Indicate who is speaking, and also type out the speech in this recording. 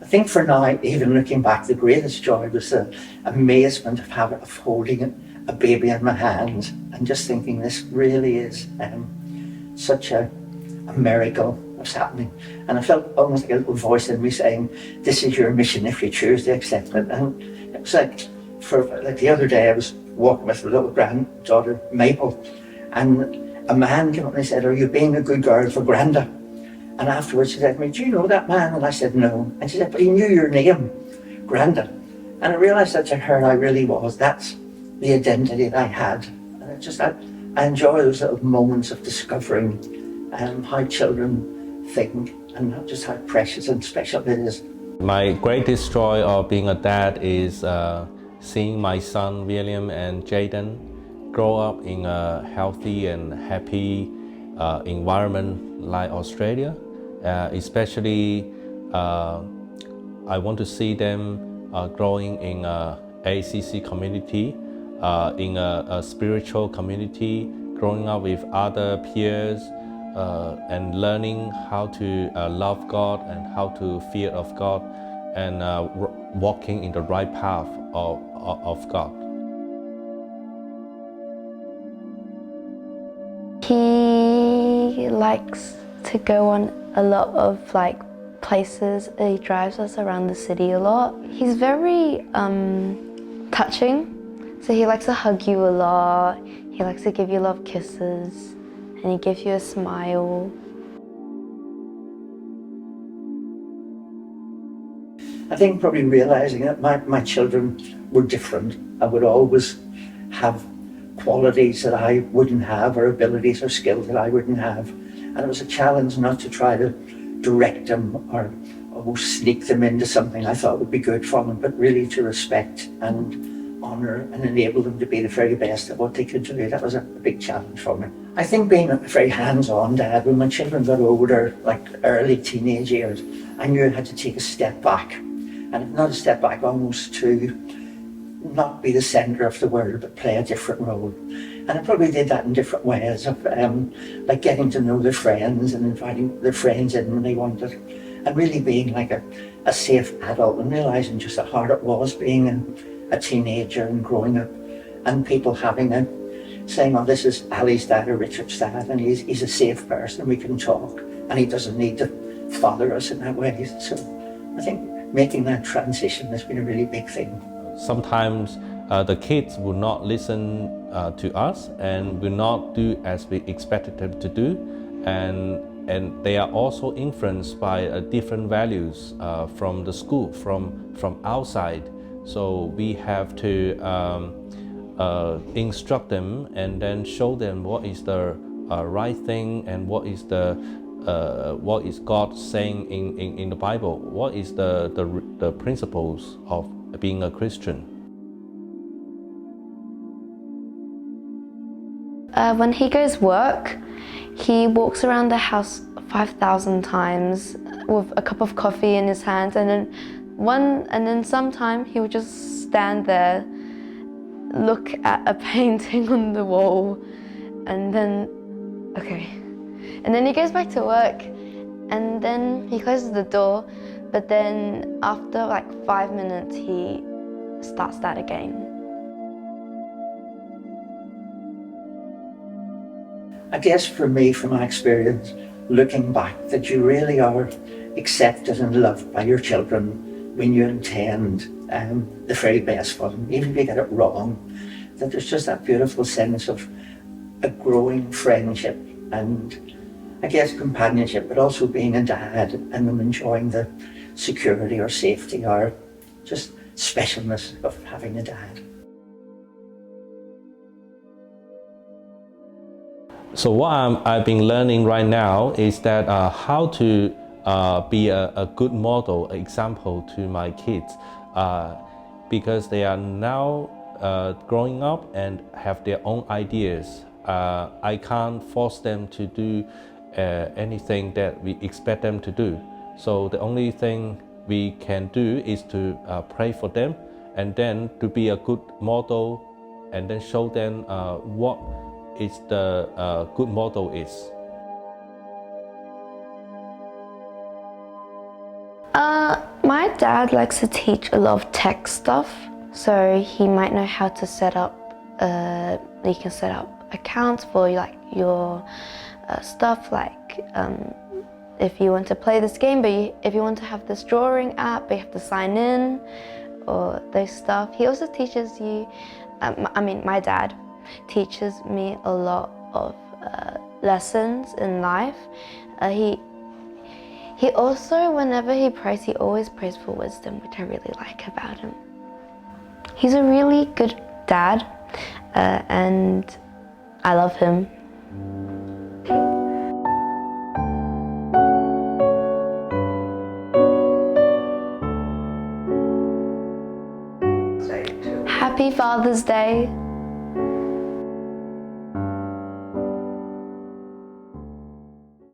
Speaker 1: I think for now, even looking back, the greatest joy was the amazement of holding a baby in my hands and just thinking this really is such a miracle was happening. And I felt almost like a little voice in me saying, this is your mission if you choose to accept it. And it was like, the other day I was walking with my little granddaughter, Maple, and a man came up and he said, are you being a good girl for Granda? And afterwards she said to me, do you know that man? And I said, no. And she said, but he knew your name, Granda. And I realised that to her I really was. That's the identity that I had. And I enjoy those little moments of discovering how children think and just how precious and special it is.
Speaker 2: My greatest joy of being a dad is seeing my son William and Jaden grow up in a healthy and happy environment like Australia. Especially, I want to see them growing in a ACC community, in a spiritual community, growing up with other peers, and learning how to love God and how to fear of God, and walking in the right path of God.
Speaker 3: He likes to go on a lot of places. He drives us around the city a lot. He's very touching, so he likes to hug you a lot. He likes to give you a lot of kisses, and he gives you a smile.
Speaker 1: I think probably realising that my children were different. I would always have qualities that I wouldn't have, or abilities or skills that I wouldn't have. And it was a challenge not to try to direct them or almost sneak them into something I thought would be good for them, but really to respect and honour and enable them to be the very best at what they could do. That was a big challenge for me. I think being a very hands-on dad, when my children got older, like early teenage years, I knew I had to take a step back. And not a step back, almost to not be the centre of the world, but play a different role. And I probably did that in different ways, of like getting to know their friends and inviting their friends in when they wanted, and really being like a safe adult, and realising just how hard it was being a teenager and growing up, and people saying, oh, this is Ali's dad or Richard's dad, and he's a safe person, we can talk, and he doesn't need to father us in that way. So I think making that transition has been a really big thing.
Speaker 2: Sometimes the kids will not listen to us and will not do as we expected them to do, and they are also influenced by different values from the school, from outside. So we have to instruct them and then show them what is the right thing, and what is God saying in the Bible, what is the principles of being a Christian.
Speaker 3: When he goes work, he walks around the house 5,000 times with a cup of coffee in his hand, and then sometime he would just stand there, look at a painting on the wall, and then he goes back to work, and then he closes the door, but then after 5 minutes he starts that again.
Speaker 1: I guess for me, from my experience, looking back, that you really are accepted and loved by your children when you intend the very best for them, even if you get it wrong. That there's just that beautiful sense of a growing friendship and, I guess, companionship, but also being a dad and them enjoying the security or safety or just specialness of having a dad.
Speaker 2: So what I've been learning right now is that how to be a good model, example to my kids, because they are now growing up and have their own ideas. I can't force them to do anything that we expect them to do. So the only thing we can do is to pray for them, and then to be a good model, and then show them what is the good model is.
Speaker 3: My dad likes to teach a lot of tech stuff, so he might know how to set up. You can set up accounts for like your stuff, like if you want to play this game, but if you want to have this drawing app, you have to sign in, or those stuff. He also teaches you. My dad teaches me a lot of lessons in life. He also, whenever he prays, he always prays for wisdom, which I really like about him. He's a really good dad, and I love him. Happy Father's Day.